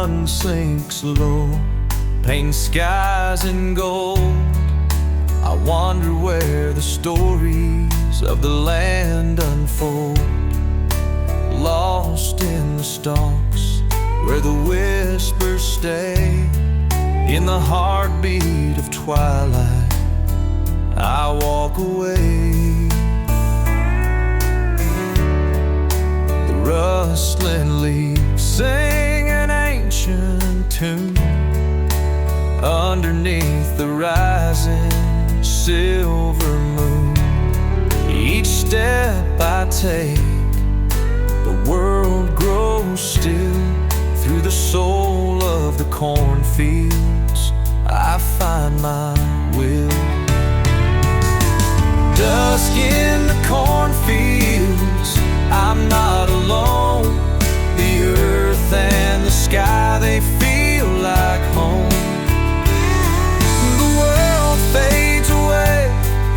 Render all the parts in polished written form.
sun sinks low, painting skies in gold. I wonder where the stories of the land unfold, lost in the stalks where the whispers stay. In the heartbeat of twilight, I walk away. The rustling leaves sing an ancient tune underneath the rising silver moon. Each step I take, the world grows still. Through the soul of the cornfields, I find my will. Dusk in the cornfields, I'm not alone. The earth and the sky, they feel like home. The world fades away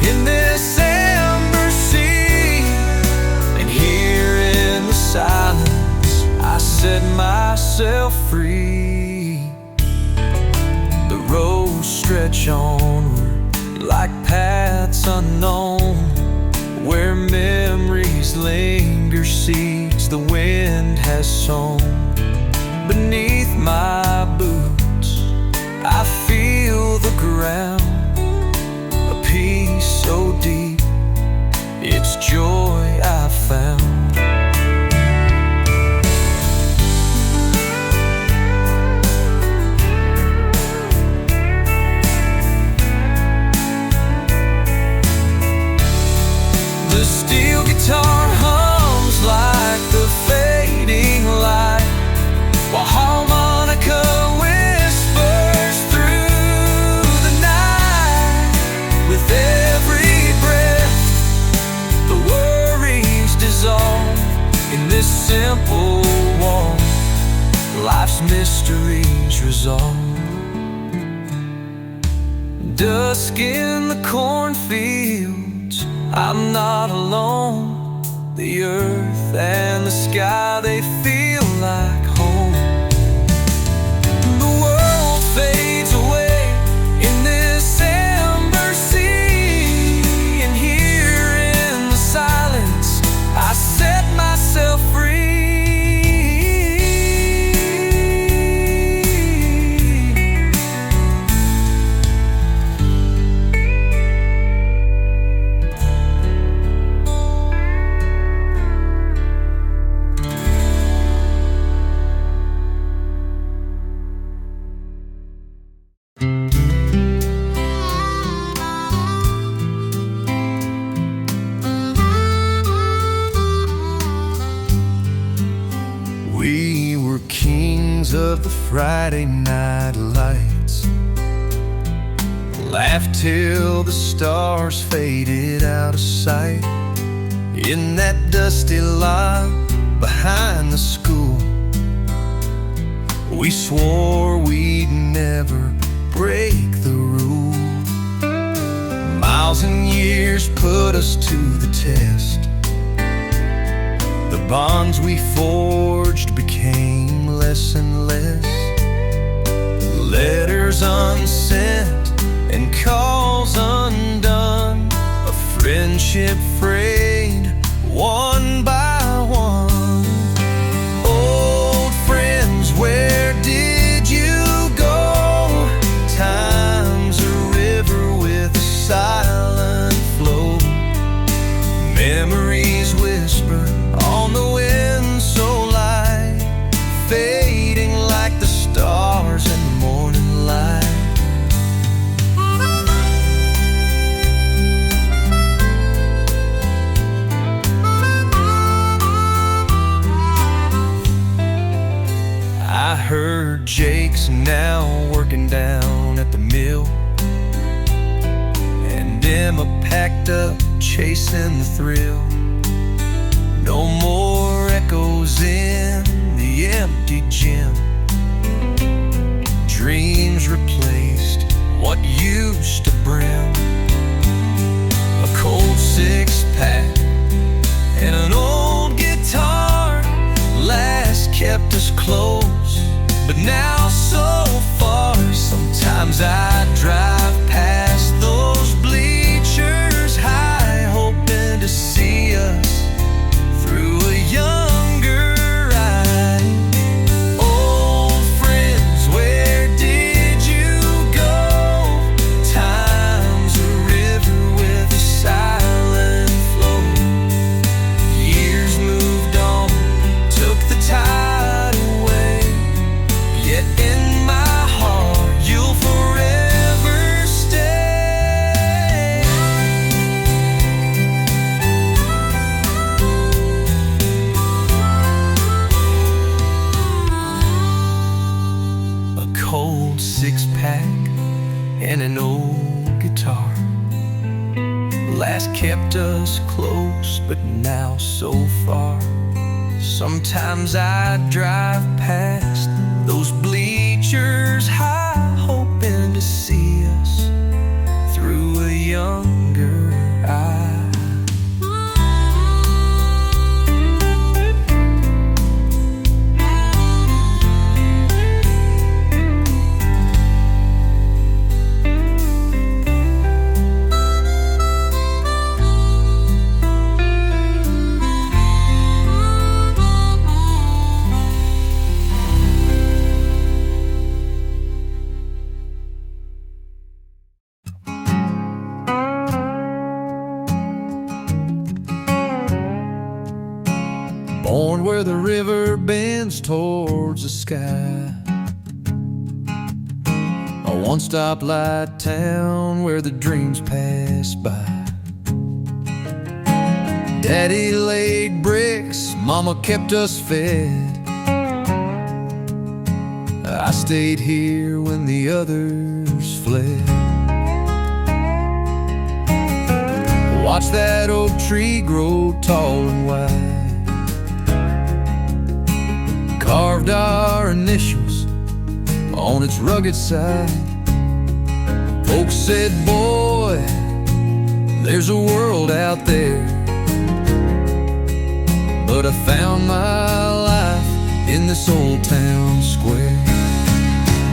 in this amber sea, and here in the silence I set myself free. The roads stretch onward like paths unknown, where memories linger, seeds the wind has sown. Beneath my boots, I feel the ground, a peace so deep, it's joy I found. The steel guitar hums like the fading light, while harmonica whispers through the night. With every breath, the worries dissolve in this simple walk. Life's mysteries resolve. Dusk in the cornfields, I'm not alone. The earth and the sky, they feel like home. The world fades away in this amber sea, and here in the silence I set myself free. We were kings of the Friday night lights, laughed till the stars faded out of sight. In that dusty lot behind the school, we swore we'd never break the rule. Miles and years put us to the test. The bonds we forged became less and less. Letters unsent and calls undone, a friendship frayed one by one. Old friends, where did you go? Time's a river with a silent flow. Memories whisper on the wind so light, fading like the stars in the morning light. I heard Jake's now working down at the mill, and Emma packed up chasing the thrill. No more echoes in the empty gym. Dreams replaced what used to brim. A cold six-pack and an old guitar last kept us close, but now and an old guitar. Last kept us close, but now so far. Sometimes I drive past those bleachers high, hoping to see us through a younger eye. Born where the river bends towards the sky, a one-stop light town where the dreams pass by. Daddy laid bricks, Mama kept us fed. I stayed here when the others fled. Watch that oak tree grow tall and wide. Carved our initials on its rugged side. Folks said, boy, there's a world out there. But I found my life in this old town square.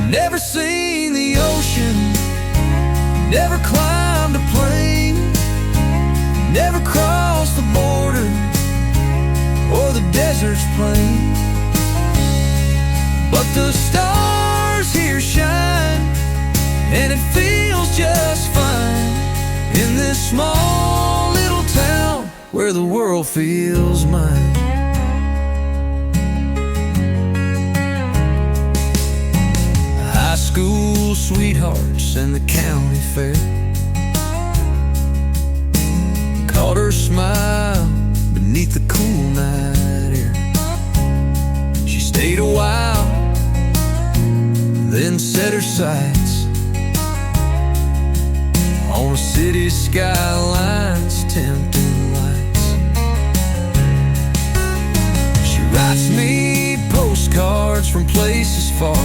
Never seen the ocean, never climbed a plane, never crossed the border or the desert's plain. But the stars here shine, and it feels just fine in this small little town where the world feels mine. High school sweethearts and the county fair, caught her smile beneath the cool night air. She stayed a while, then set her sights on a city skyline's tempting lights. She writes me postcards from places far.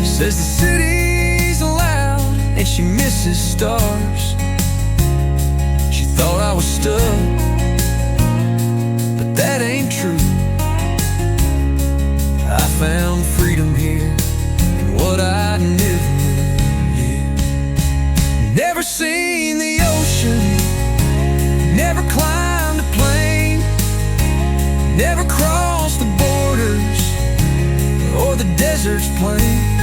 Says the city's loud and she misses stars. She thought I was stuck, but that ain't true. I found freedom here in what I never knew. Never seen the ocean, never climbed a plane, never crossed the borders or the desert's plain.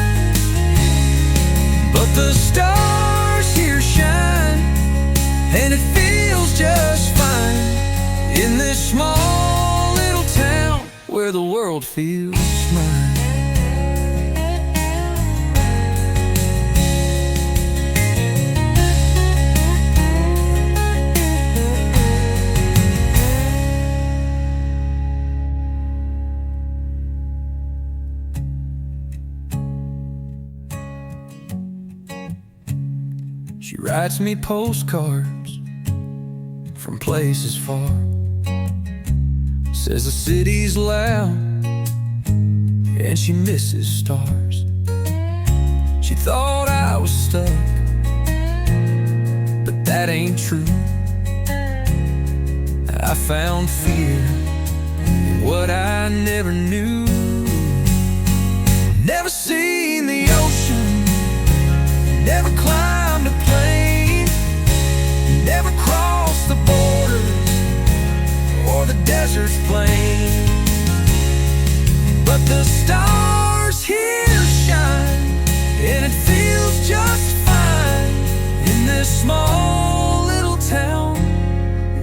But the stars here shine, and it feels just fine in this small little town where the world feels mine. She writes me postcards from places far. Says the city's loud and she misses stars. She thought I was stuck, but that ain't true. I found fear in what I never knew. Never seen the ocean, never climbed a plane, never crossed the border or the desert's plain. But the stars here shine, and it feels just fine in this small little town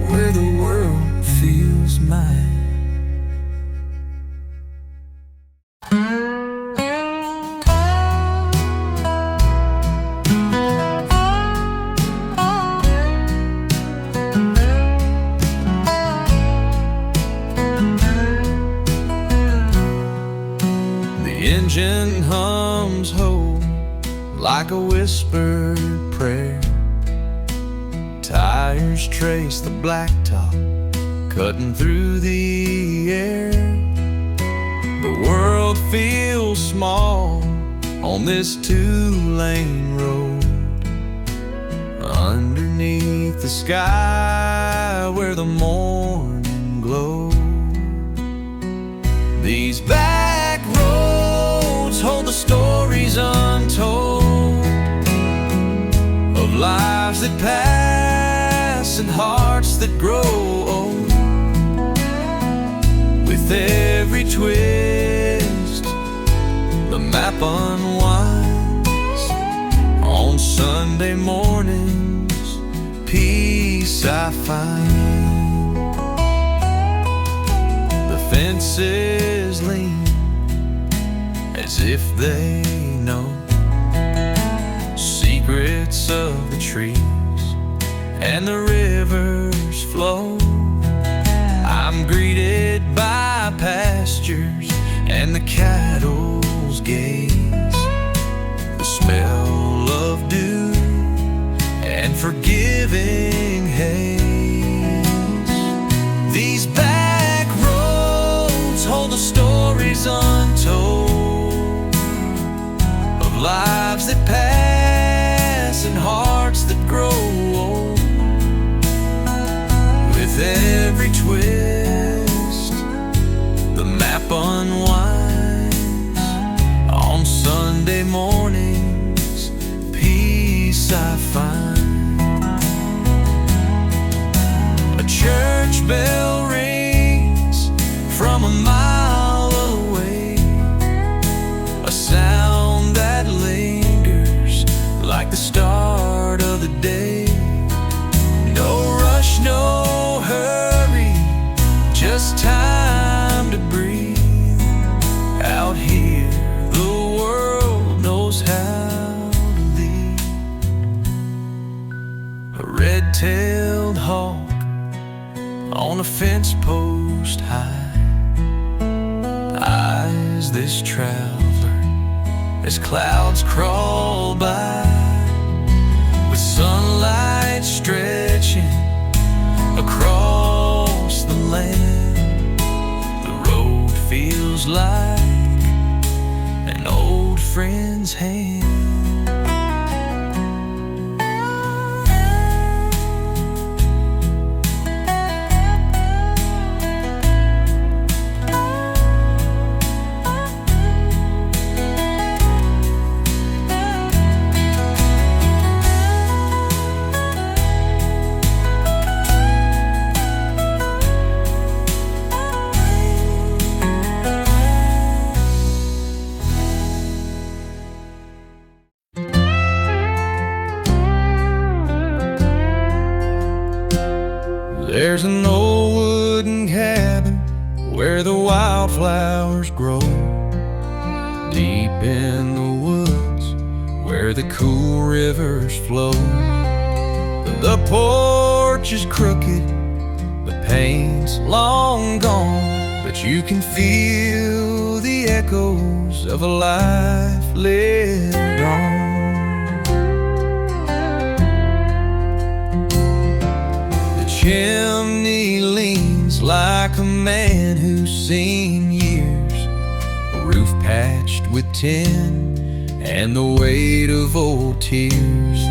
where the world feels mine. like a whispered prayer. Tires trace the blacktop, cutting through the air. The world feels small on this two-lane road, underneath the sky where the morning glows. These back roads hold the stories untold of lives that pass and hearts that grow old. With every twist, the map unwinds. On Sunday mornings, peace I find. The fences lean as if they know secrets of the trees, and the rivers flow. I'm greeted by pastures and the cattle's gaze, the smell of dew and forgiving haze. These back roads hold the stories untold of lives that pass and hearts that grow old. With every twist, the map unwinds. On Sunday mornings, peace I find. A church bell rings from a mile away, a sound that lingers like the start of the day. No rush, no hurry, just time to breathe. Out here, the world knows how to lead. A red-tailed hawk on a fence post high eyes this traveler as clouds crawl by, with sunlight stretching across the land. The road feels like an old friend's hand. There's an old wooden cabin where the wildflowers grow, deep in the woods where the cool rivers flow. The porch is crooked, the paint's long gone, but you can feel the echoes of a life lived on. Chimney leans like a man who's seen years, a roof patched with tin and the weight of old tears.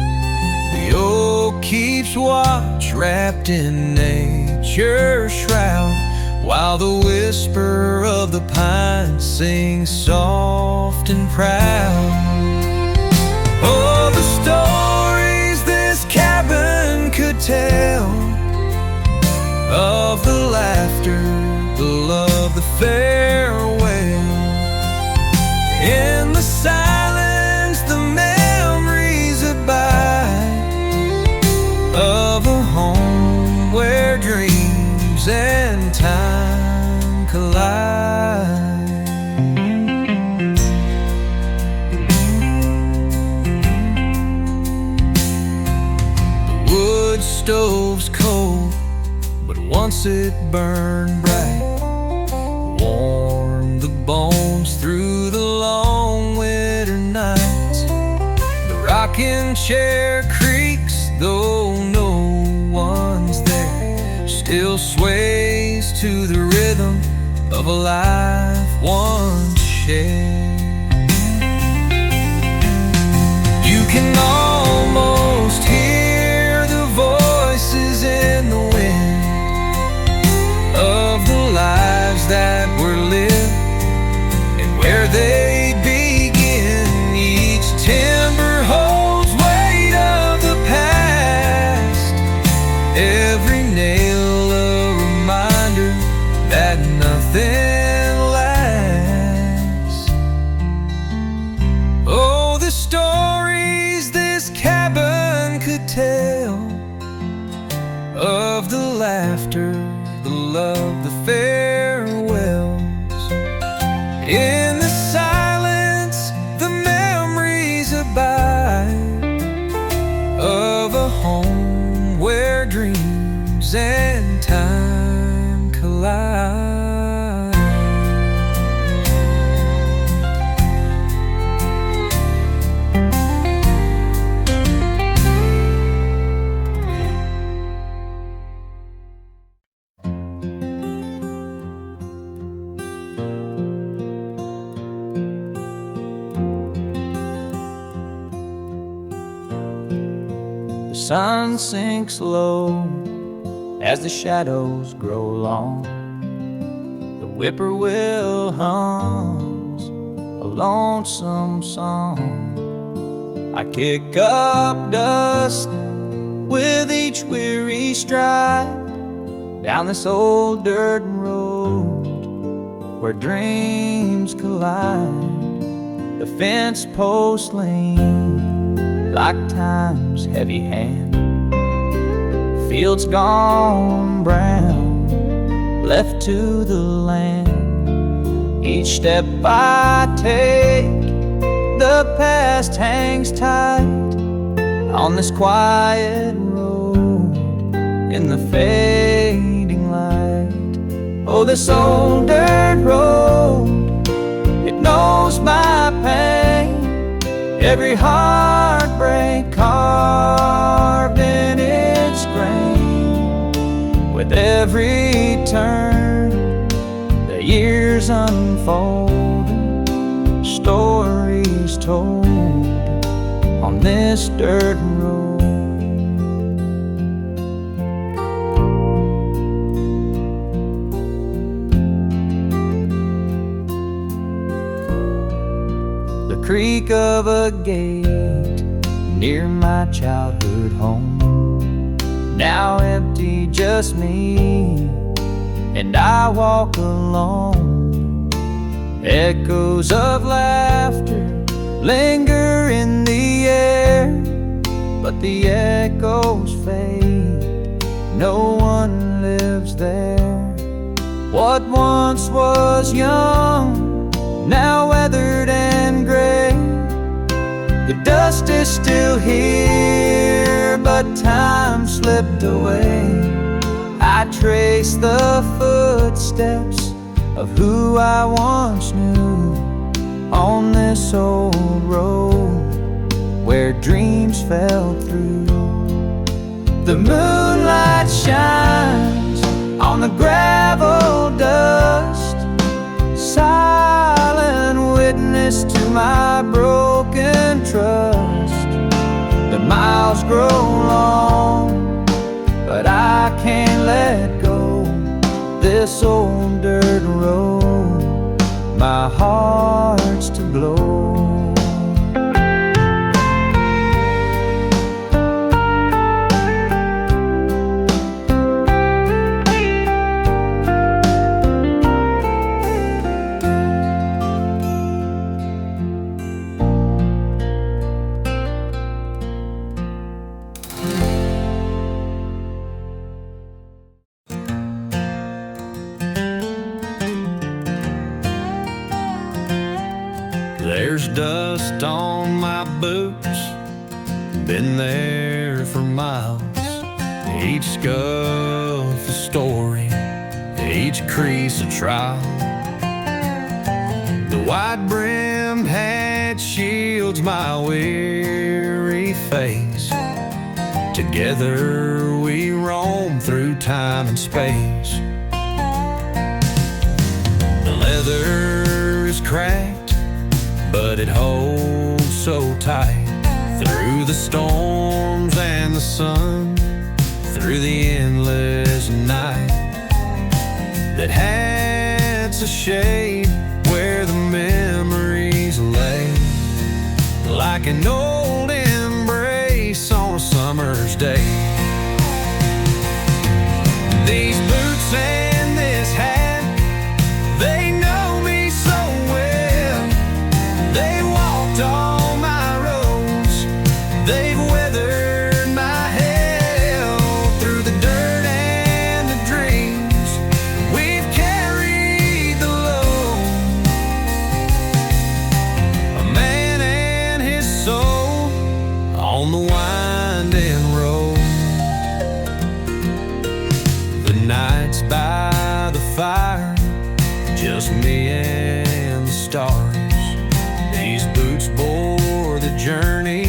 The oak keeps watch wrapped in nature's shroud, while the whisper of the pine sings soft and proud. Oh, the stories this cabin could tell, of the laughter, the love, the farewell. In the silence, the memories abide of a home where dreams and time collide. The wood stove's cold, but once it burned bright, warmed the bones through the long winter nights. rocking chair creaks, though no one's there, still sways to the rhythm of a life once shared. You can almost hear the voices in the wind of the lives that were lived and where they begin. Each timber holds weight of the past, every nail a reminder that nothing lasts. Oh, the stories this cabin could tell of the laughter, the love, the farewells. In the silence, the memories abide of a home where dreams and time collide. The sun sinks low as the shadows grow long. The whippoorwill hums a lonesome song. I kick up dust with each weary stride down this old dirt road where dreams collide. The fence posts lean like time's heavy hand. Fields gone brown, left to the land. Each step I take, the past hangs tight on this quiet road in the fading light. Oh, this old dirt road, it knows my pain. Every heartbreak carved in its grain. With every turn, the years unfold, stories told on this dirt road. The creak of a gate near my childhood home, now empty, just me, and I walk alone. Echoes of laughter linger in the air, but the echoes fade, no one lives there. What once was young, now weathered and gray. The dust is still here, but time slipped away. I trace the footsteps of who I once knew on this old road where dreams fell through. The moonlight shines on the gravel dust, silent witness to my broken trust. The miles grow long, but I can't let go this old dirt road, my heart's to blow. There's dust on my boots, been there for miles. Each scuff a story, each crease a trial. The wide-brimmed hat shields my weary we face. Together we roam through time and space. The leather is cracked, but it holds so tight. Through the storms and the sun, through the endless night, that had a shade where the memories lay, like an old embrace on a summer's day. These boots and this hat, they know me so well. They walked all my roads, they've weathered my hell. Through the dirt and the dreams, we've carried the load. A man and his soul on the winding road. The nights by the fire, just me and the stars. These boots bore the journey,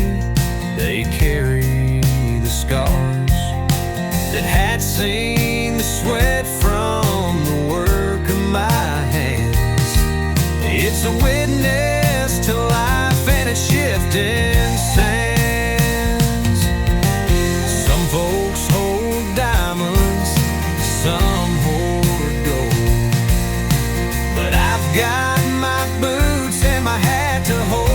they carry the scars that had seen the sweat from the work of my hands. It's a witness to life and its shifting sands. Some folks hold diamonds, some hold gold, but I've got my boots and my hat to hold.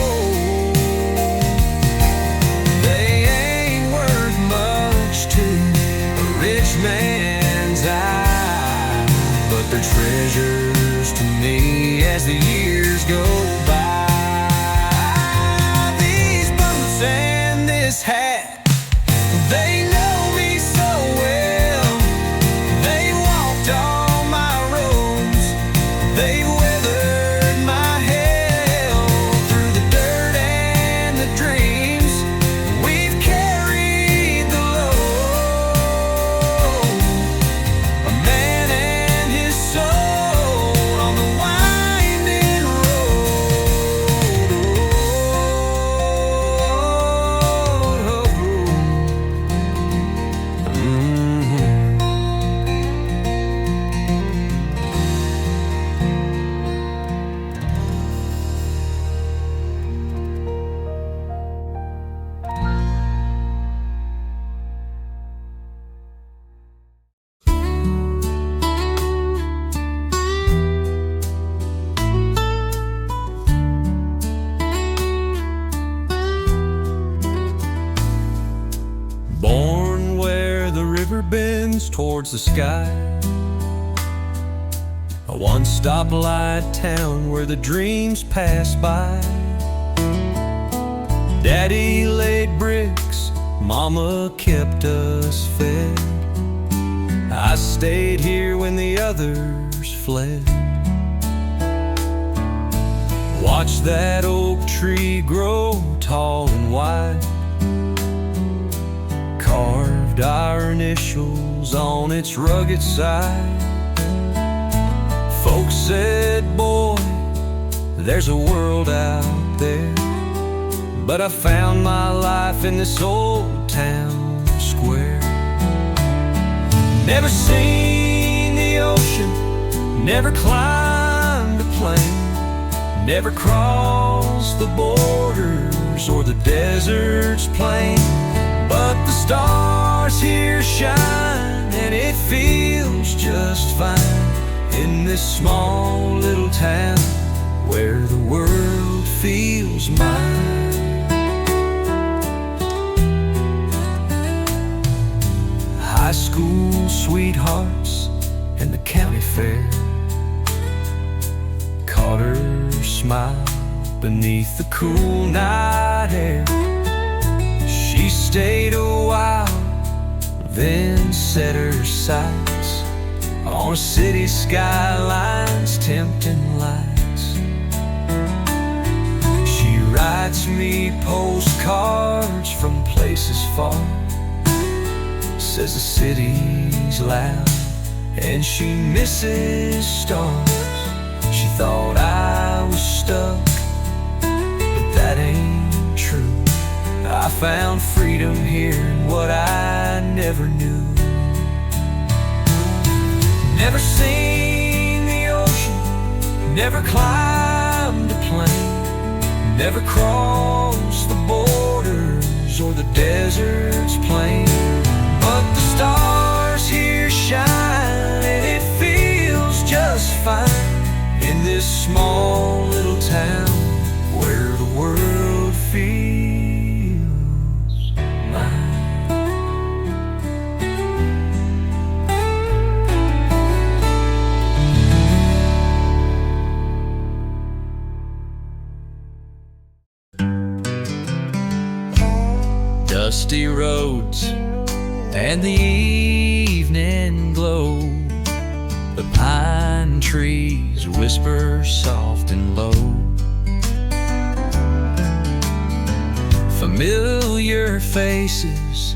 They ain't worth much to a rich man's eye, but they're treasures to me as the years go by. These boots and this hat, they know me so well. They walked all my roads, they weathered my hell. Through the dirt and the dreams, we've carried the load. A man and his soul on the winding Born where the river bends towards the sky, a one-stop light town where the dreams pass by. Daddy laid bricks, Mama kept us fed. I stayed here when the others fled. Watched that oak tree grow tall and wide, carved our initials on its rugged side. Folks said, boy, there's a world out there, but I found my life in this old town square. Never seen the ocean, never climbed a plane, never crossed the borders or the desert's plain. But the stars here shine, and it feels just fine in this small little town where the world feels mine. High school sweethearts and the county fair caught her smile beneath the cool night air. She stayed a while, then set her sights on a city skyline's tempting lights. She writes me postcards from places far, says the city's loud and she misses stars. She thought I was stuck, but that ain't true. I found freedom here in what I never knew. Never seen the ocean, never climbed a plane, never crossed the borders or the desert's plain. But the stars here shine and it feels just fine in this small little town where the world feels mine. Dusty roads and the evening glow, the pine trees whisper soft and low. Familiar faces,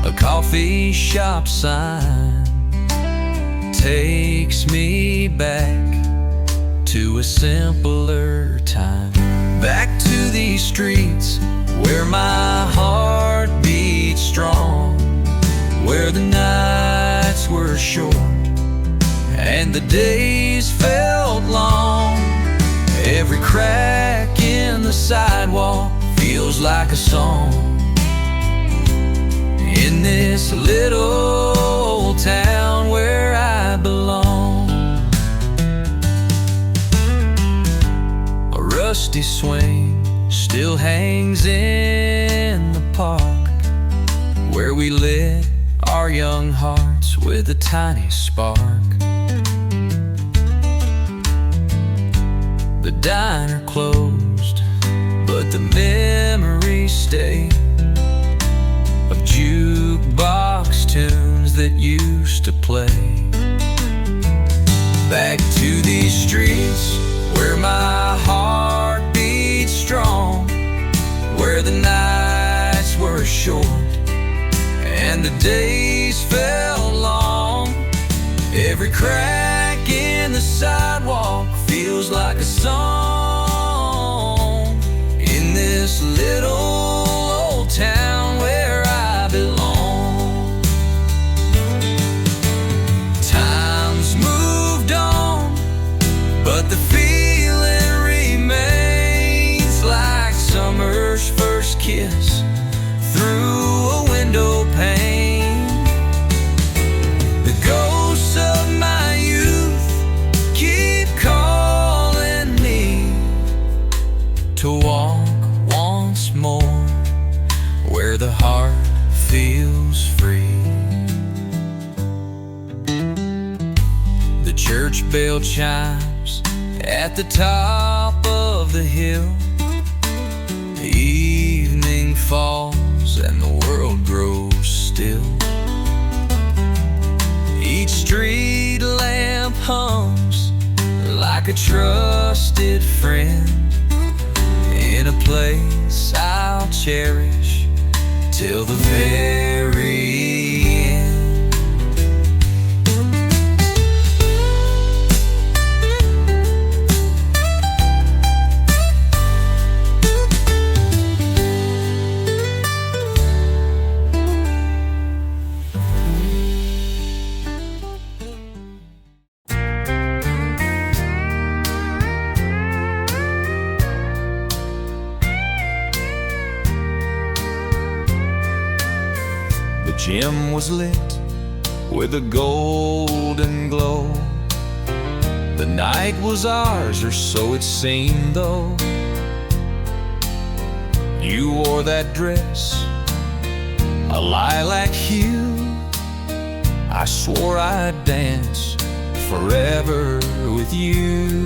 a coffee shop sign takes me back to a simpler time. Back to these streets where my heart beats strong, where the nights were short and the days felt long. Every crack in the sidewalk feels like a song in this little town where I belong. A rusty swing still hangs in the park where we lit our young hearts with a tiny spark. The diner closed, but the memories stay of jukebox tunes that used to play. Back to these streets where my heart beats strong, where the nights were short and the days felt long. Every crack in the sidewalk feels like a song in this little old town where I belong. Time's moved on, but the feeling remains like summer's first kiss through a window pane. The ghosts of my youth keep calling me to walk once more where the heart feels free. The church bell chimes at the top of the hill. The evening falls and the world grows still. Each street lamp hums like a trusted friend in a place I'll cherish till the very end. The gym was lit with a golden glow. The night was ours, or so it seemed though. You wore that dress, a lilac hue. I swore I'd dance forever with you.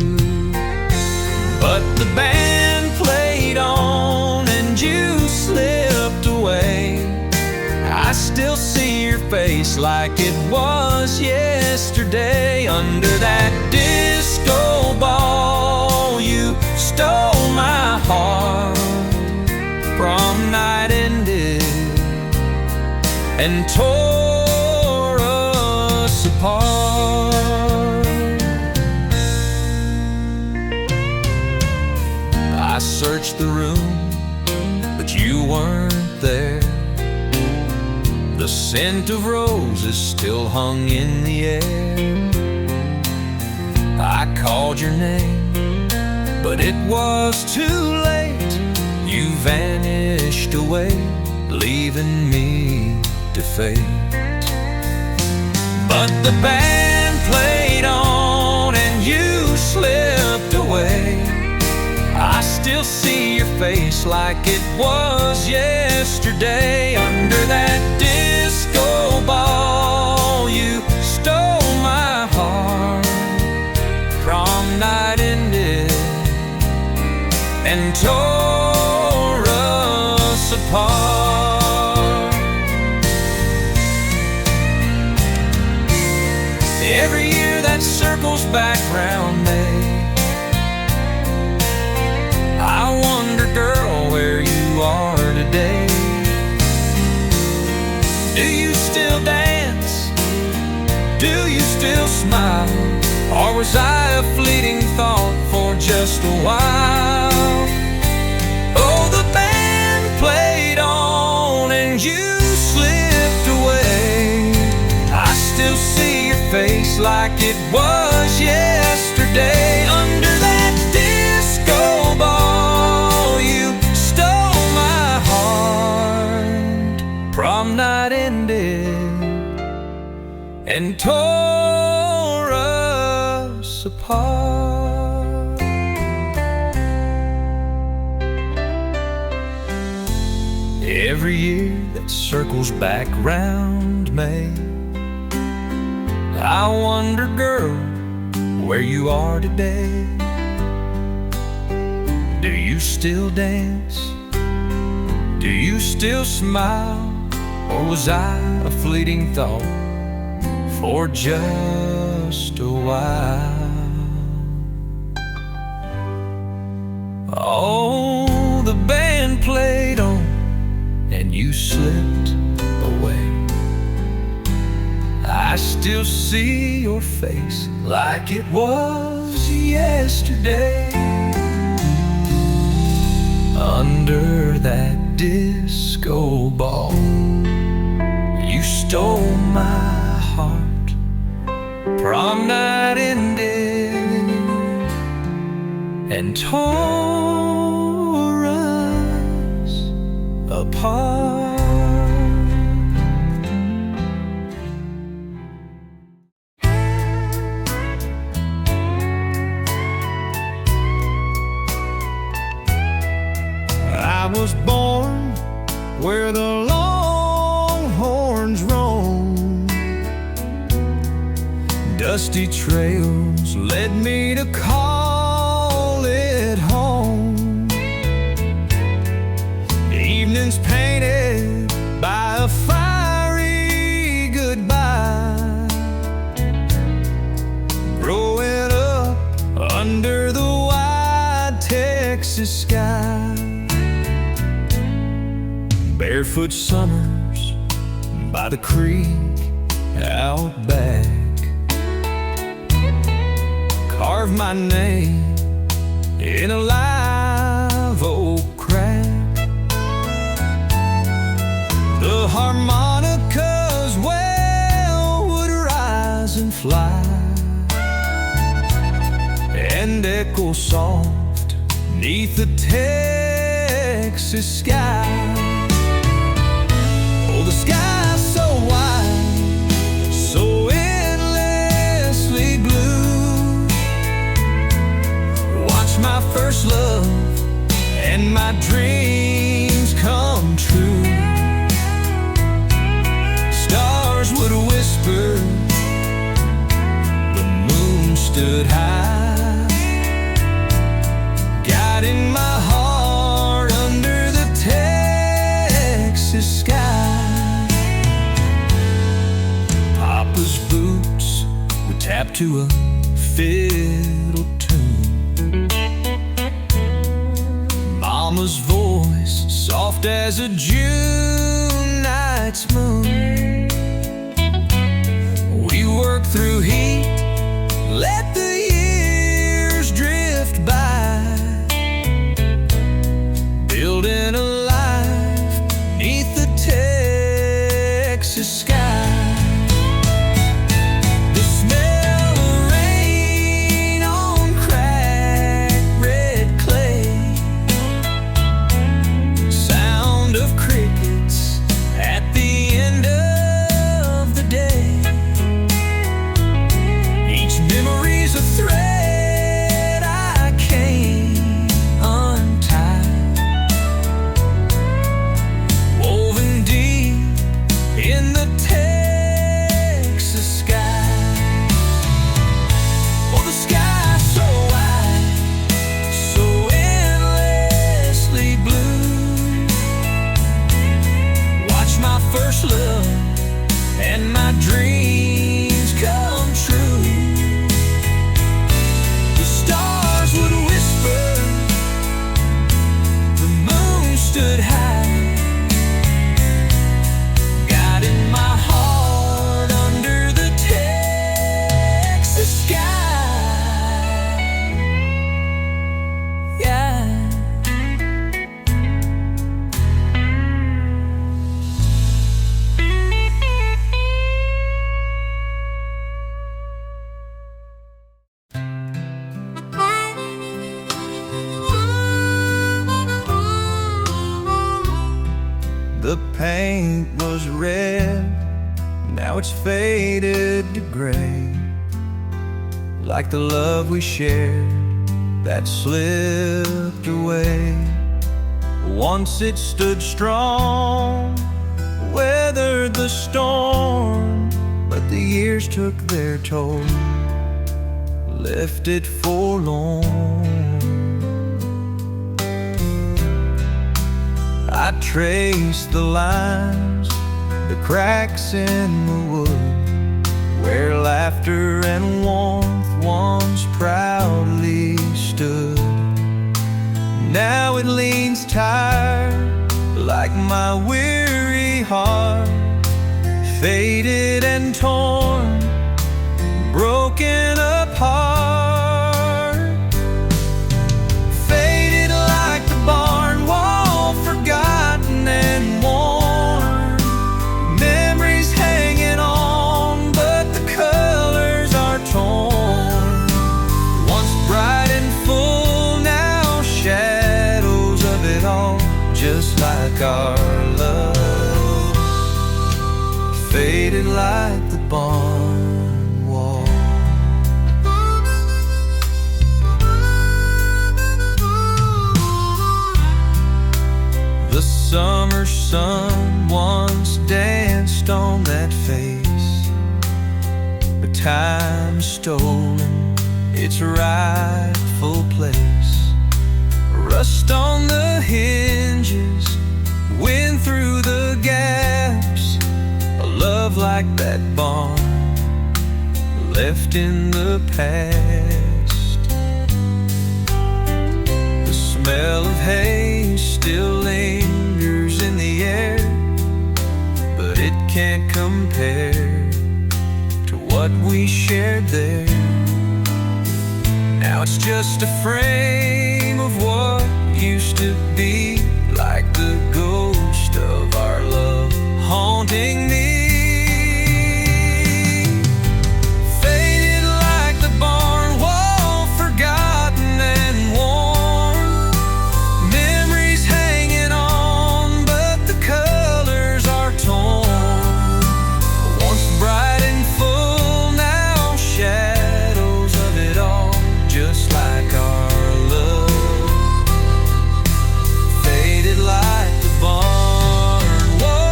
But the band played on and you slipped away. I still see your face like it was yesterday. Under that disco ball, you stole my heart from night ended and tore us apart. I searched the room, but you weren't The scent of roses still hung in the air. I called your name, but it was too late. You vanished away, leaving me to fate. But the band played on and you slipped away. I still see your face like it was yesterday. Under that disco ball, you stole my heart. Prom night ended and tore us apart. Every year that circles back round May, I wonder, girl, where you are today. Do you still dance? Do you still smile? Or was I a fleeting thought for just a while? Oh, the band played on and you slipped away. I still see your face like it was yesterday. Under that disco ball, you stole my heart. Prom night ended and tore us apart. Every year that circles back round May, I wonder, girl, where you are today. Do you still dance? Do you still smile? Or was I a fleeting thought for just a while? Oh, the band played on and you slipped away. I still see your face like it was yesterday. Under that disco ball, you stole my heart. Prom night ended and tore us apart. I was born where the longhorns roam. Dusty trails led me to call it home. Evenings painted by a fiery goodbye. Growing up under the wide Texas sky. Barefoot summers by the creek out back. Carve my name in a live oak crack. The harmonicas, well, would rise and fly and echo soft neath the Texas sky. The sky's so wide, so endlessly blue. Watch my first love and my dreams come true. Stars would whisper, the moon stood high, guiding my heart under the Texas sky. Papa's boots would tap to a fiddle tune. Mama's voice soft as a June night's moon. We worked through heat, let the years drift by, building a life 'neath the Texas The paint was red, now it's faded to gray, like the love we shared that slipped away. Once it stood strong, weathered the storm, but the years took their toll, left it forlorn. I traced the lines, the cracks in the wood, where laughter and warmth once proudly stood. Now it leans tired, like my weary heart, faded and torn, broken apart. Faded like the barn wall, forgotten and worn. Memories hanging on, but the colors are torn. Once bright and full, now shadows of it all, just like our love. Faded like the barn wall. The summer sun once danced on that face, but time stolen its rightful place. Rust on the hinges, wind through the gaps. A love like that barn, left in the past. The smell of hay still lingers in the air, but it can't compare to what we shared there. Now it's just a frame of what used to be, like the ghost of our love haunting me. Faded like the barn wall, forgotten and worn. Memories hanging on, but the colors are torn. Once bright and full, now shadows of it all, just like our love. Faded like the barn wall.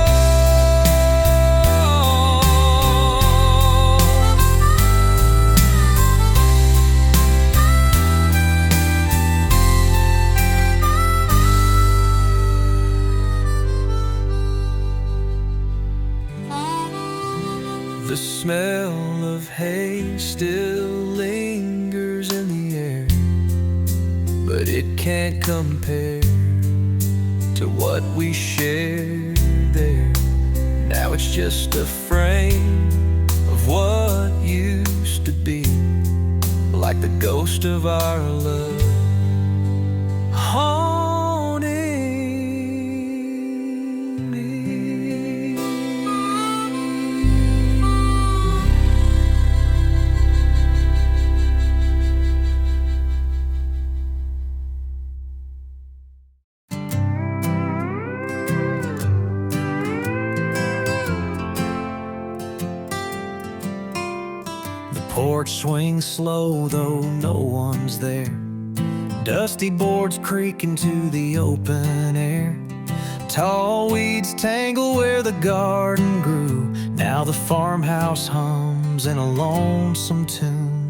The smell of hay still lingers in the air, but it can't compare to what we shared there. Now it's just a frame of what used to be, like the ghost of our love haunting me. Porch swings slow, though no one's there. Dusty boards creak into the open air. Tall weeds tangle where the garden grew. Now the farmhouse hums in a lonesome tune.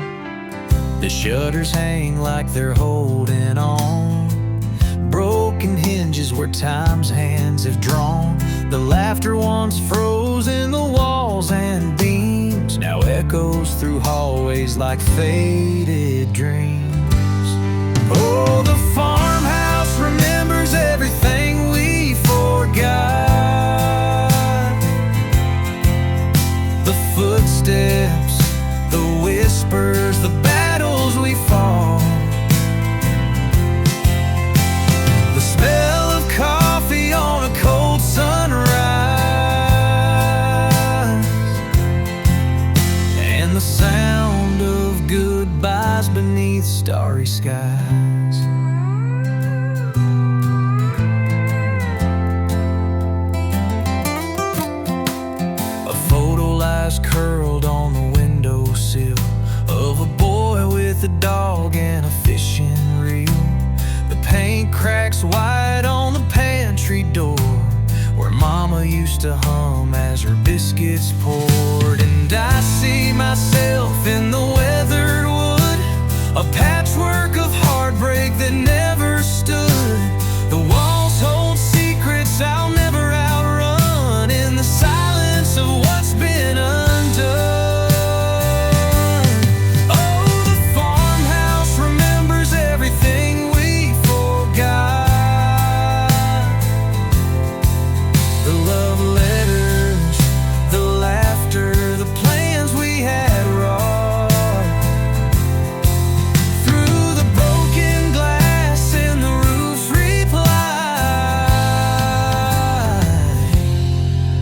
The shutters hang like they're holding on. Broken hinges where time's hands have drawn. The laughter once froze in the walls and beams, now echoes through hallways like faded dreams. Oh, the farmhouse remembers everything we forgot. The footsteps, the whispers, the battles we fought. The smell of coffee on a cold sunrise, and the sound of goodbyes beneath starry skies. Mama used to hum as her biscuits poured. And I see myself in the weathered wood, a patchwork of heartbreak that never stood. The walls hold secrets I'll never outrun, in the silence of what's been undone. Oh, the farmhouse remembers everything we forgot. The love letters, the laughter, the plans we had wrought. Through the broken glass and the roof's reply,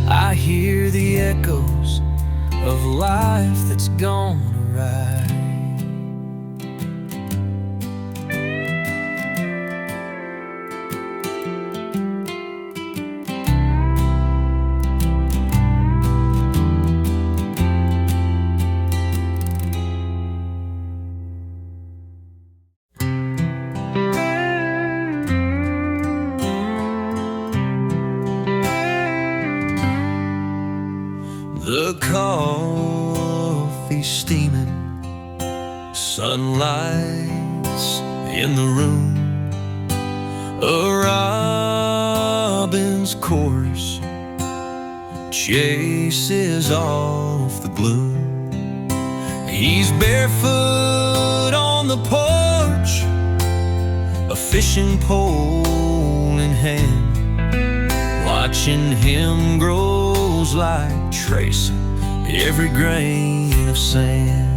I hear the echoes of life that's gone awry. The coffee steaming, sunlight's in the room, a robin's chorus chases off the gloom. He's barefoot on the porch, a fishing pole in hand, watching him grows like tracing every grain of sand.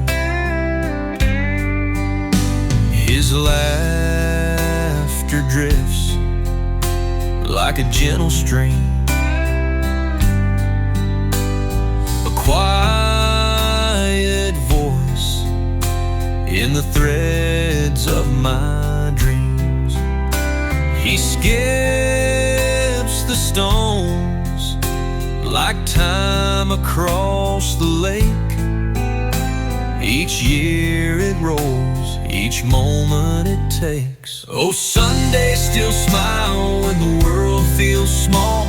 His laughter drifts like a gentle stream, a quiet voice in the threads of my dreams. He skips the stones like time across the lake. Each year it rolls, each moment it takes. Oh, Sundays still smile when the world feels small,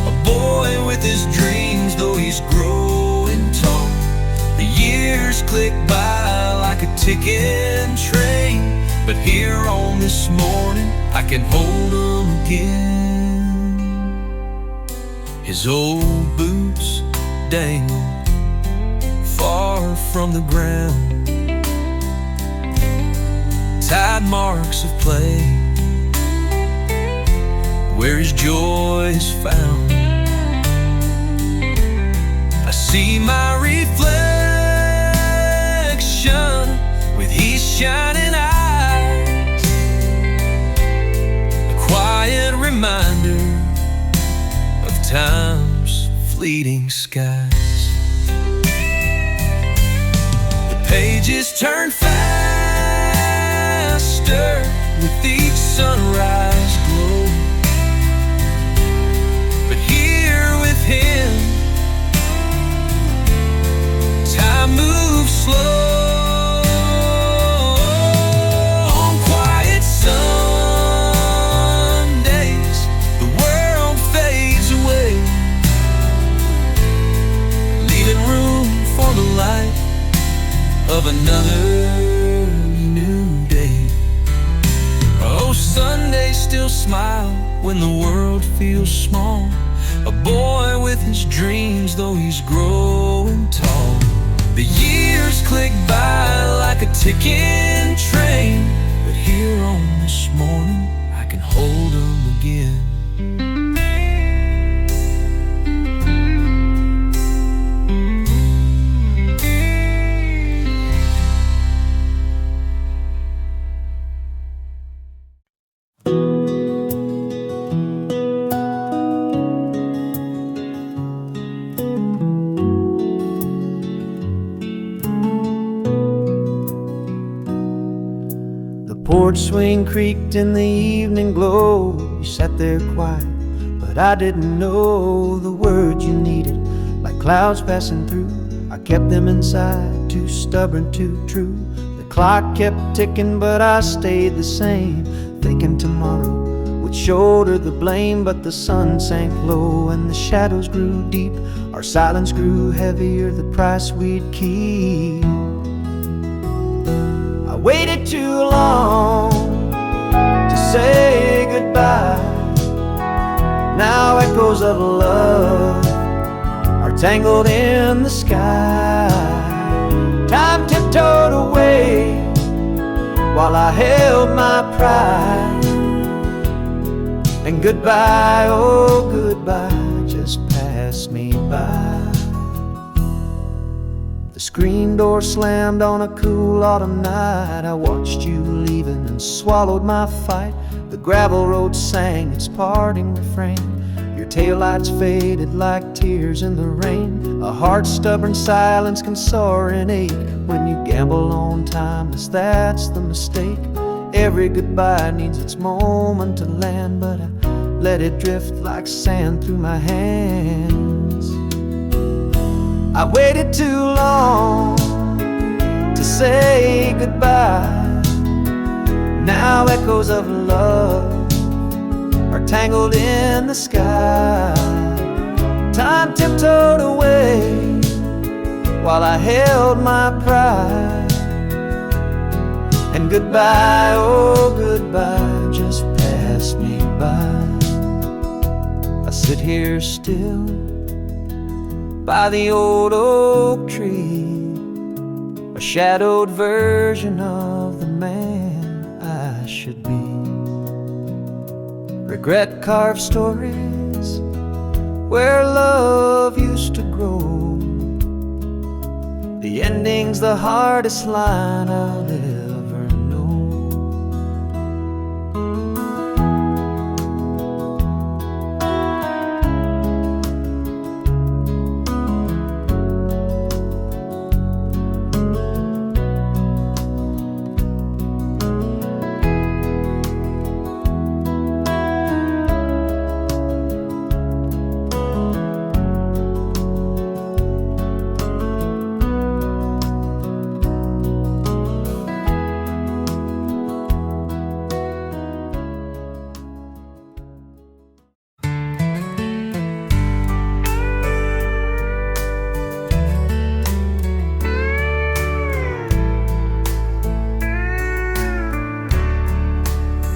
a boy with his dreams though he's growing tall. The years click by like a ticking train, but here on this morning I can hold him again. His old boots dangle far from the ground, tide marks of play where his joy is found. I see my reflection with his shining eyes, a quiet reminder of time's fleeting skies. The pages turn faster with each sunrise glow, but here with him time moves slow. On quiet Sundays the world fades away, leaving room for the light of another new day. Oh, Sundays still smile when the world feels small, a boy with his dreams though he's growing tall. The years click by like a ticking train, but here on this morning I can hold him again. Porch swing creaked in the evening glow. You sat there quiet, but I didn't know the words you needed. Like clouds passing through, I kept them inside, too stubborn, too true. The clock kept ticking, but I stayed the same, thinking tomorrow would would shoulder the blame, but the sun sank low and the shadows grew deep. Our silence grew heavier, the price we'd keep. I waited too long to say goodbye. Now echoes of love are tangled in the sky. Time tiptoed away while I held my pride. And goodbye, oh goodbye, just passed me by. The screen door slammed on a cool autumn night. I watched you leaving and swallowed my fight. The gravel road sang its parting refrain. Your taillights faded like tears in the rain. A hard, stubborn silence can soar and ache when you gamble on timeless, that's the mistake. Every goodbye needs its moment to land, but I let it drift like sand through my hands. I waited too long to say goodbye. Now echoes of love are tangled in the sky. Time tiptoed away while I held my pride. And goodbye, oh goodbye, just passed me by. I sit here still by the old oak tree, a shadowed version of the man I should be. Regret carved stories where love used to grow. The ending's the hardest line I'll ever know.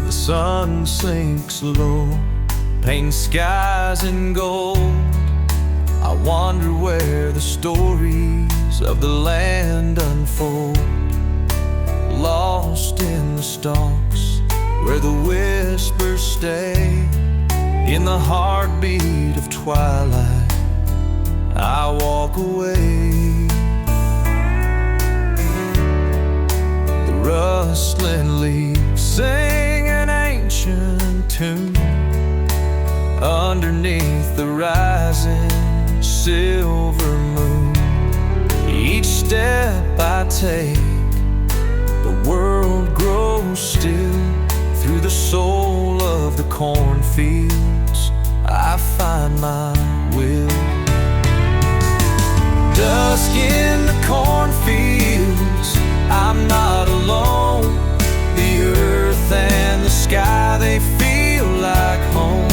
Sun sinks low, painting skies in gold. I wonder where the stories of the land unfold. Lost in the stalks, where the whispers stay. In the heartbeat of twilight, I walk away. The rustling leaves sing an ancient tune underneath the rising silver moon. Each step I take, the world grows still. Through the soul of the cornfields, I find my will. Dusk in the cornfields, I'm not alone. The earth and the sky, they feel like home.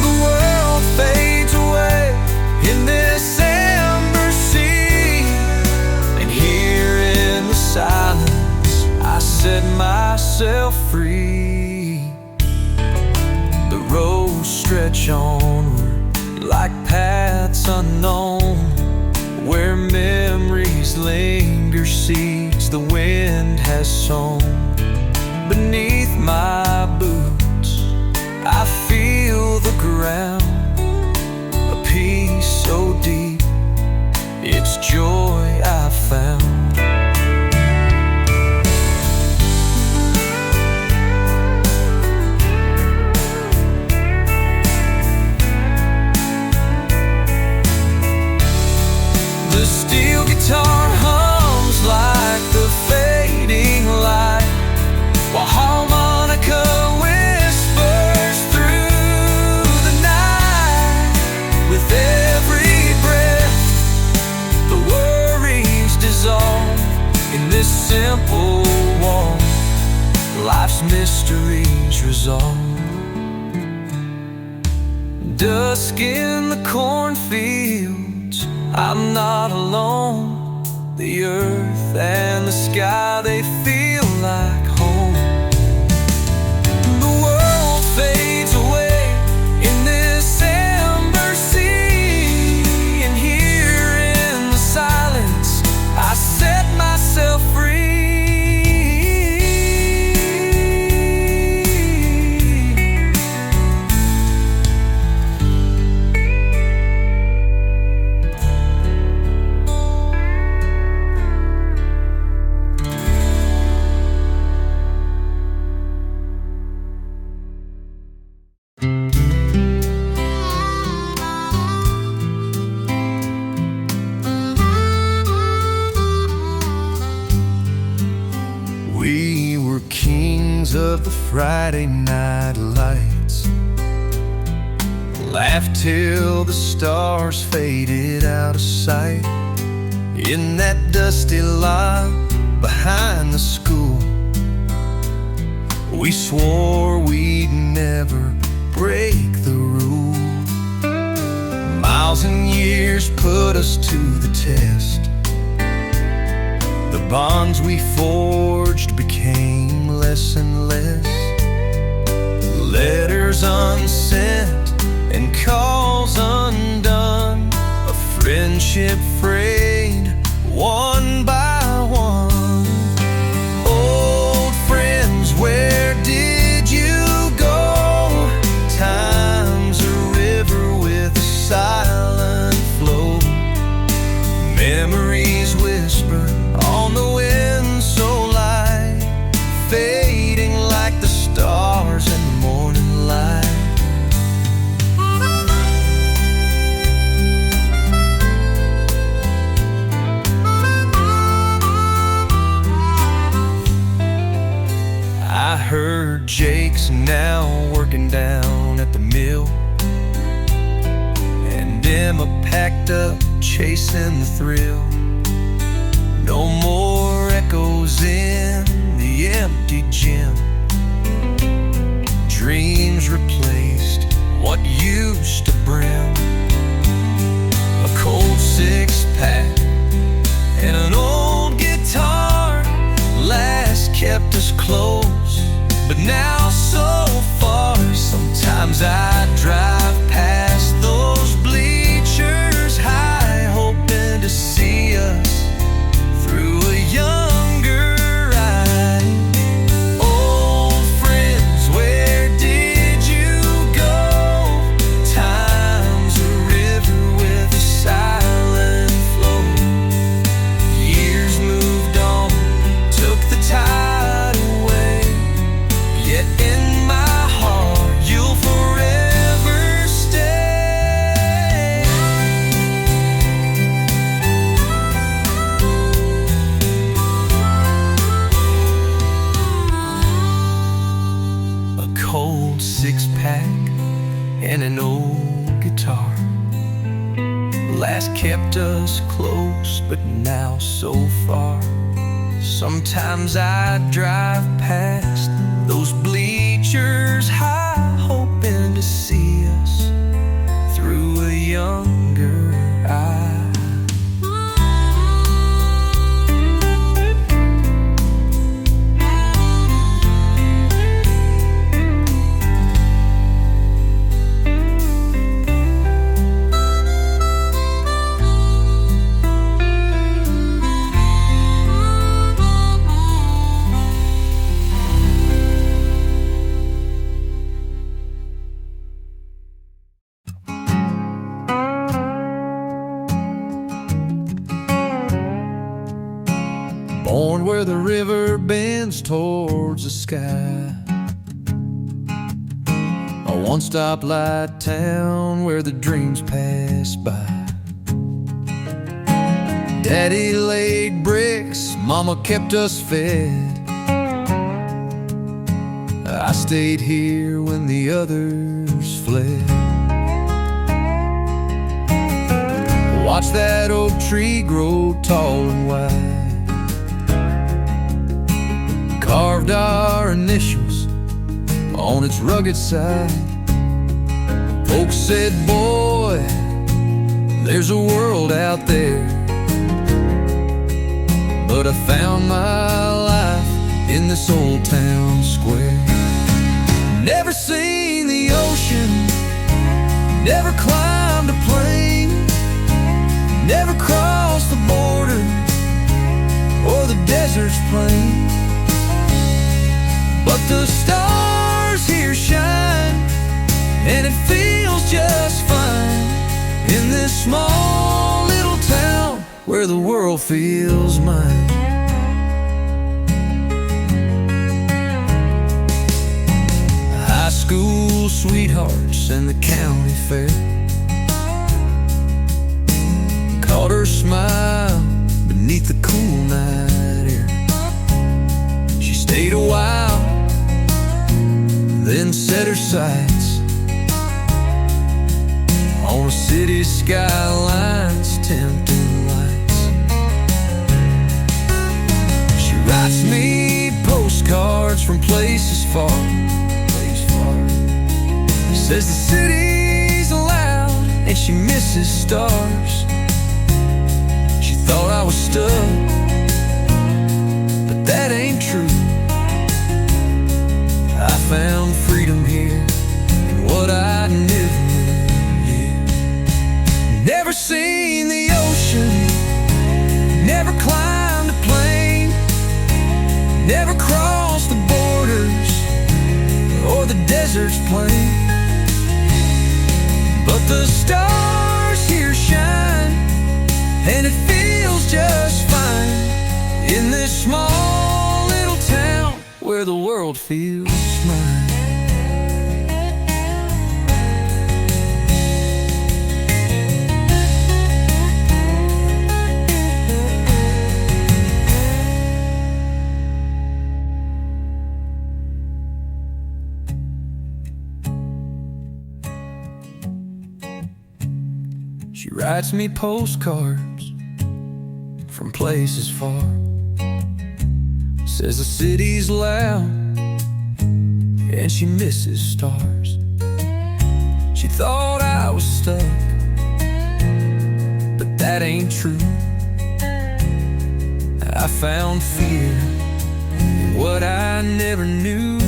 The world fades away in this ember sea, and here in the silence I set myself free. The roads stretch onward like paths unknown, where memories linger, seeds the wind has sown. Beneath my boots, I feel the ground, a peace so deep, it's joy I found. The steel guitar hums like the fading light, while harmonica whispers through the night. Dusk in the cornfields, I'm not alone. The earth and the sky, they feel like home. The world fades away in this amber sea, and here in the silence I set myself free. We were kings of the Friday night lights, laughed till the stars faded out of sight. In that dusty lot behind the school, we swore we'd never break the rule. Miles and years put us to the test. The bonds we forged became less and less. Letters unsent and calls undone, a friendship frayed one by one. Old friends, where did you go? Time's a river with a silent flow. Memories whisper on the wind so light, fading like the stars in the morning light. I heard Jake's now working down at the mill, and Emma packed up chasing the thrill. No more echoes in the empty gym. Dreams replaced what used to brim. A cold six-pack and an old guitar last kept us close, but now so far. Sometimes I drive past those bleachers high, hoping to see us through a younger eye. Old friends, where did you go? Time's a river with a silent flow. Years moved on, took the tide away, yet in my heart you'll forever stay. A cold six-pack and an old guitar last kept us close, but now so far. Sometimes I drive past those bleachers high, hoping to see us through a younger eye. Born where the river bends towards the sky, a one-stop light town where the dreams pass by. Daddy laid bricks, Mama kept us fed. I stayed here when the others fled. Watch that oak tree grow tall and wide, carved our initials on its rugged side. Folks said, boy, there's a world out there. But I found my life in this old town square. Never seen the ocean, never climbed a plane, never crossed the border or the desert's plain. But the stars here shine, and it feels just fine in this small little town where the world feels mine. High school sweethearts and the county fair, caught her smile beneath the cool night air. She stayed a while, then set her sights on a city skyline's tempting lights. She writes me postcards from places far. Says the city's loud and she misses stars. She thought I was stuck, but that ain't true. I found freedom here in what I never knew. Never seen the ocean, never climbed a plane, never crossed the borders or the desert's plain. But the stars here shine, and it feels just fine in this small little town where the world feels mine. She writes me postcards from places far. Says the city's loud and she misses stars. She thought I was stuck, but that ain't true. I found fear in what I never knew.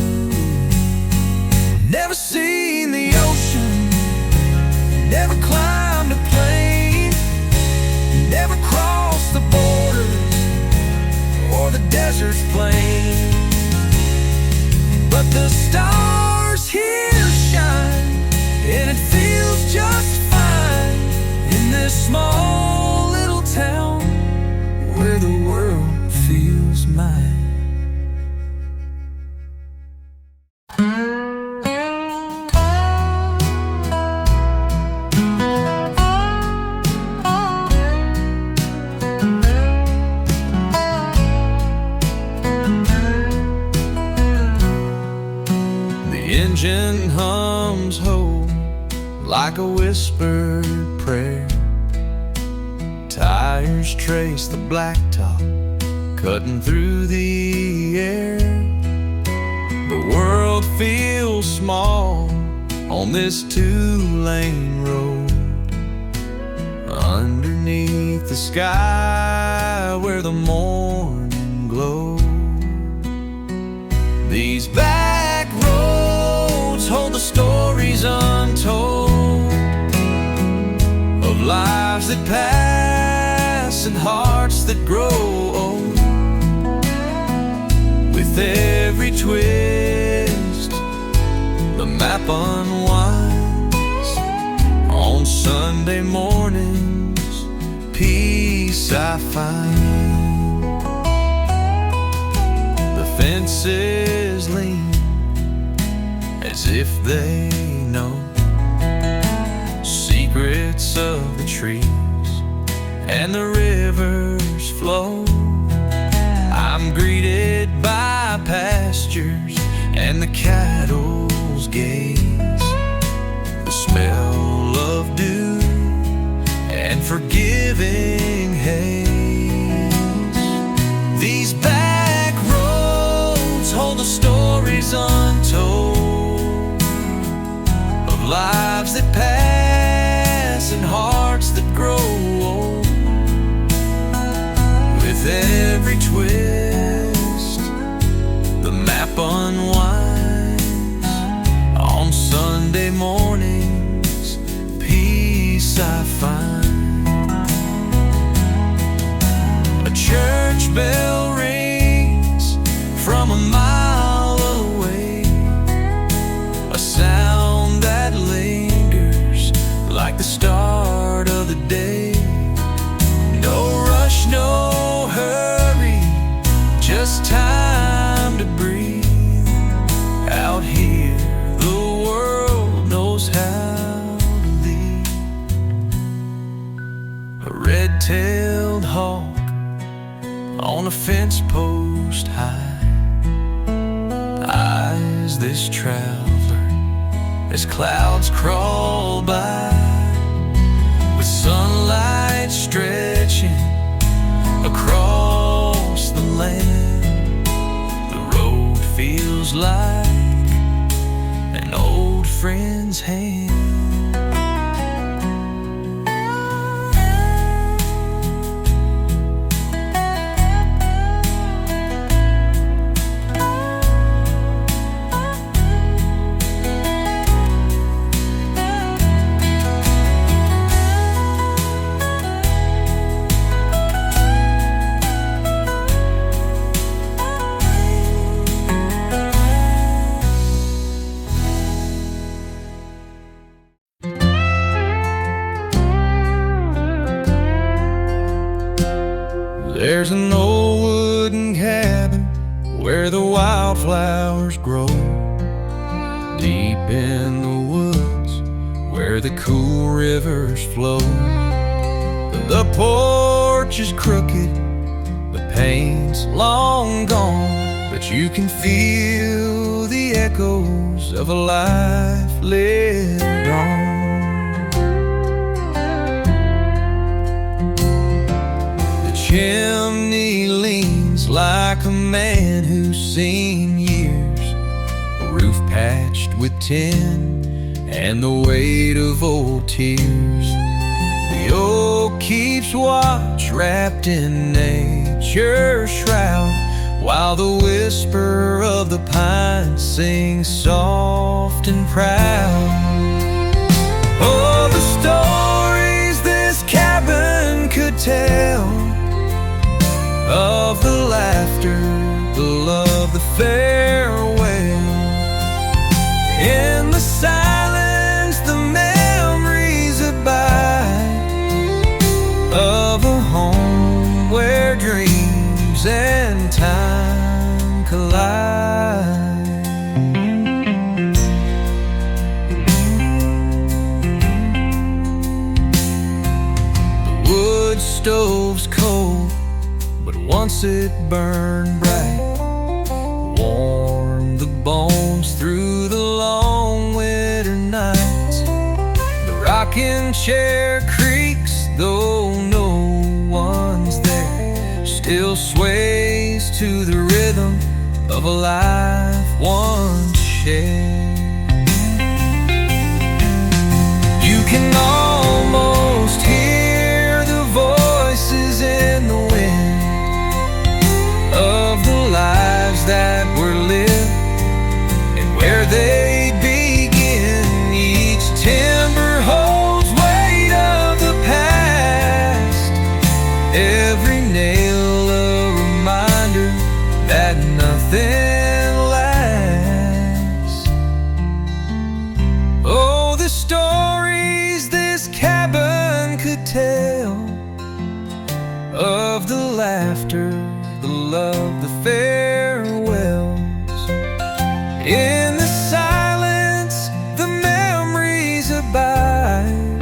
Never seen the ocean, never climbed a plane, never crossed the border or the desert's plain. But the stars here shine, and it feels just fine in this small little town where the world feels mine. Engine hums ho like a whispered prayer. Tires trace the blacktop cutting through the air. The world feels small on this two-lane road, underneath the sky where the morning glows. These back roads hold the stories untold of lives that pass and hearts that grow old. With every twist, the map unwinds. On Sunday mornings, peace I find. The fences lean as if they know secrets of the trees and the rivers flow. I'm greeted by pastures and the cattle's gaze, the smell of dew and forgiving haze. These back roads hold the stories untold of lives that pass peace I find. A church bell rings from a mile away, a sound that lingers like the start of the day. No rush, no hurry, just time to breathe. Out here, the world knows how to lead. A red-tailed hawk on a fence post high eyes this traveler as clouds crawl by, with sunlight stretching across the land. The road feels like an old friend's hand. There's an old wooden cabin where the wildflowers grow, deep in the woods where the cool rivers flow. The porch is crooked, the paint's long gone, but you can feel the echoes of a life lived on. Chimney leans like a man who's seen years, a roof patched with tin and the weight of old tears. The oak keeps watch wrapped in nature's shroud, while the whisper of the pine sings soft and proud. Oh, the stories this cabin could tell, of the laughter, the love, the farewell. In the silence, the memories abide of a home where dreams and time collide. The wood stove's cold, once it burned bright, warmed the bones through the long winter nights. The rocking chair creaks, though no one's there, still sways to the rhythm of a life once shared. You can almost hear the voices in the wind of the lives that were lived and where they begin. Each timber holds weight of the past, every nail a reminder that nothing lasts. Oh, the stories this cabin could tell, of the laughter, the love, the farewells. In the silence, the memories abide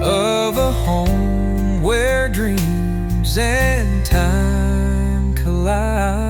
of a home where dreams and time collide.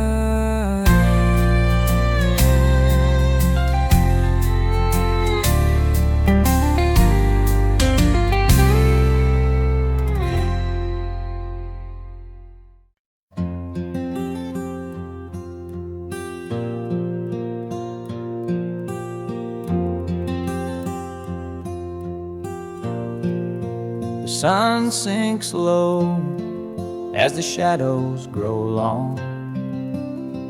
The sun sinks low as the shadows grow long.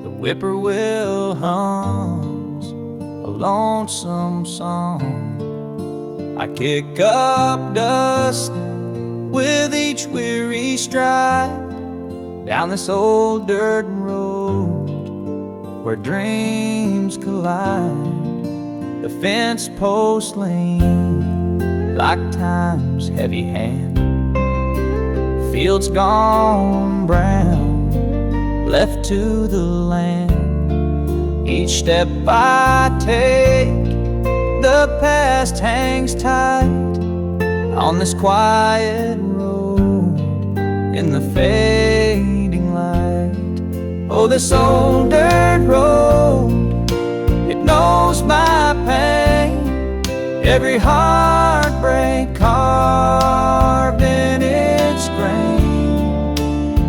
The whippoorwill hums a lonesome song. I kick up dust with each weary stride down this old dirt road where dreams collide. The fence posts lean like time's heavy hand. Fields gone brown, left to the land. Each step I take, the past hangs tight on this quiet road in the fading light. Oh, this old dirt road, it knows my pain, every heartbreak carved in its grain.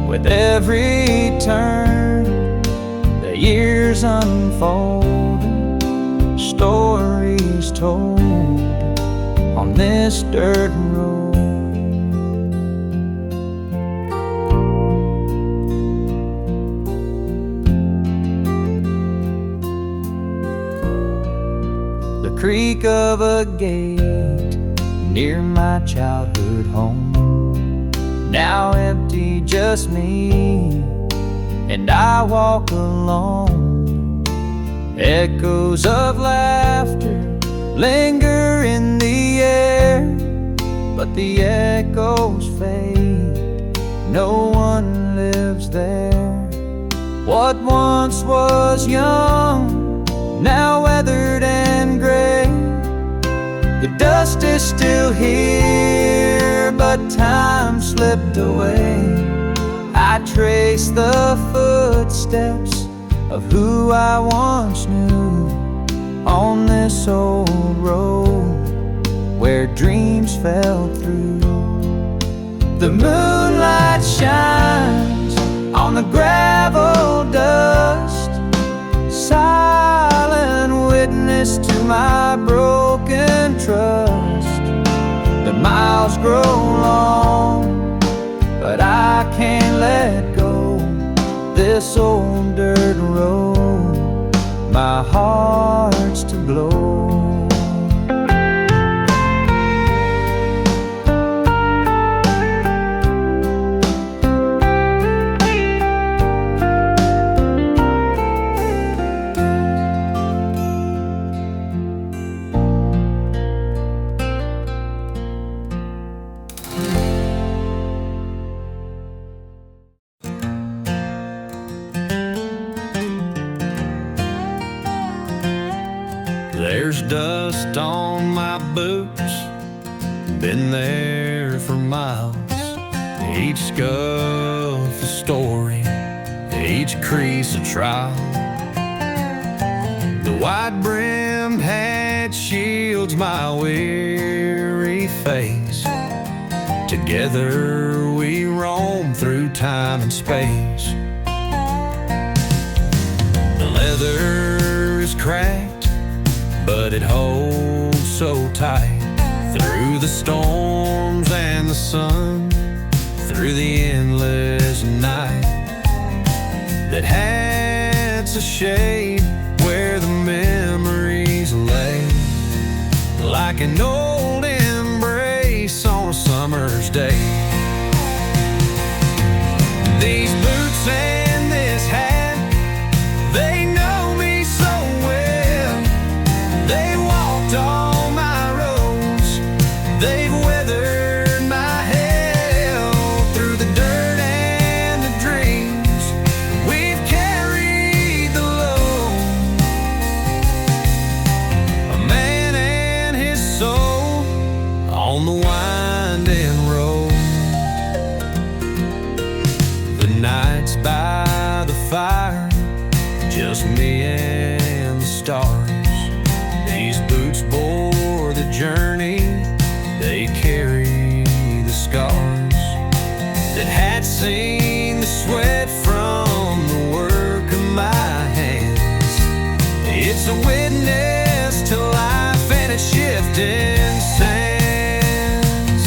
With every turn, the years unfold, stories told on this dirt road. The creak of a gate near my childhood home, now empty, just me, and I walk alone. Echoes of laughter linger in the air, but the echoes fade, no one lives there. What once was young, now weathered and gray, the dust is still here, but time slipped away. I trace the footsteps of who I once knew on this old road where dreams fell through. The moonlight shines on the gravel dust, silent witness to my broken trust. The miles grow long, but I can't let go this old dirt road, my heart's to blow. There's dust on my boots, been there for miles. Each scuff a story, each crease a trial. The wide-brimmed hat shields my weary face. Together we roam through time and space. The leather is cracked, but it holds so tight. Through the storms and the sun, through the endless night. That hat's a shade where the memories lay, like an old embrace on a summer's day. These boots and this hat, they know me so well. They walked all my roads, they've weathered my hell. Through the dirt and the dreams, we've carried the load. A man and his soul on the winding road. The nights by the fire, just me and the stars. These boots bore the journey, they carry the scars that had seen the sweat from the work of my hands. It's a witness to life and its shifting sands.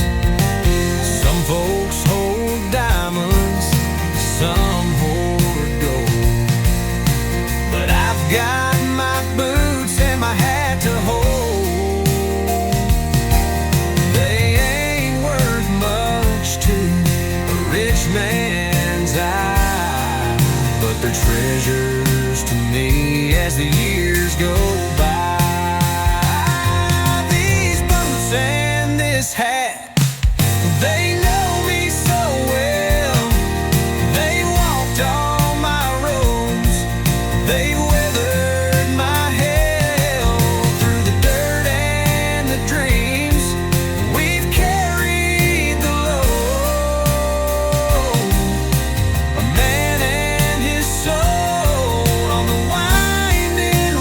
Some folks hold diamonds, some hold gold, but I've got my boots and my hat to hold. treasures to me as the years go by. These boots and this hat, they know me so well. They walked all my roads, they weathered my hell. Through the dirt and the dreams, we've carried the load. A man and his soul on the winding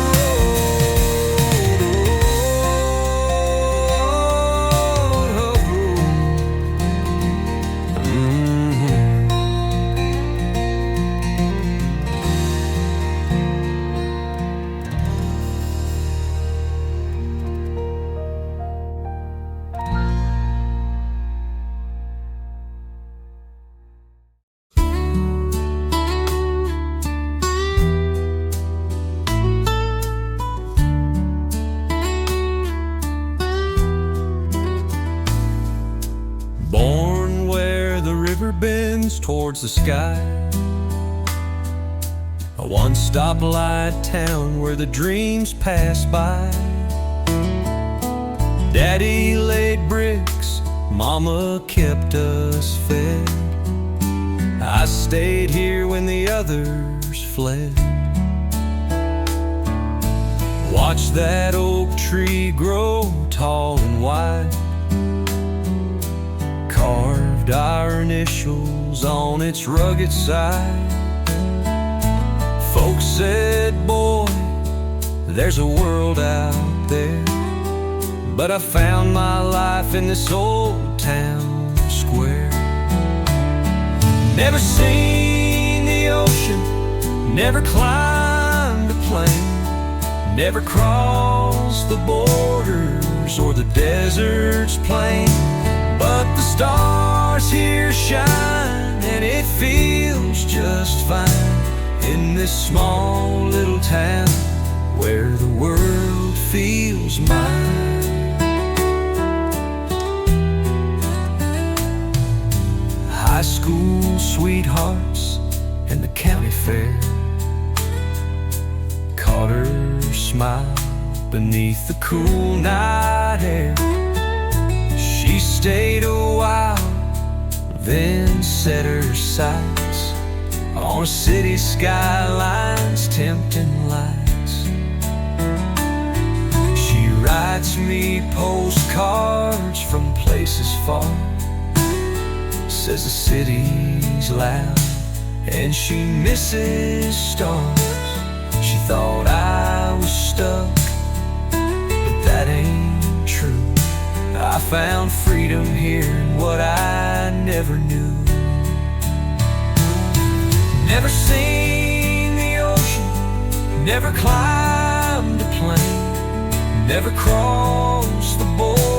Born where the river bends towards the sky, a one-stop light town where the dreams pass by. Daddy laid bricks, Mama kept us fed. I stayed here when the others fled. Watched that oak tree grow tall and wide, carved our initials on its rugged side. Folks said, boy, there's a world out there, but I found my life in this old town square. Never seen the ocean, never climbed a plane, never crossed the borders or the desert's plain. But the stars here shine, and it feels just fine in this small little town where the world feels mine. High school sweethearts and the county fair caught her smile beneath the cool night air. She stayed a while, then set her sights on a city skyline's tempting lights. She writes me postcards from places far, says the city's loud and she misses stars. She thought I was stuck, but that ain't true. I found freedom here in what I never knew. Never seen the ocean, never climbed a plane, never crossed the border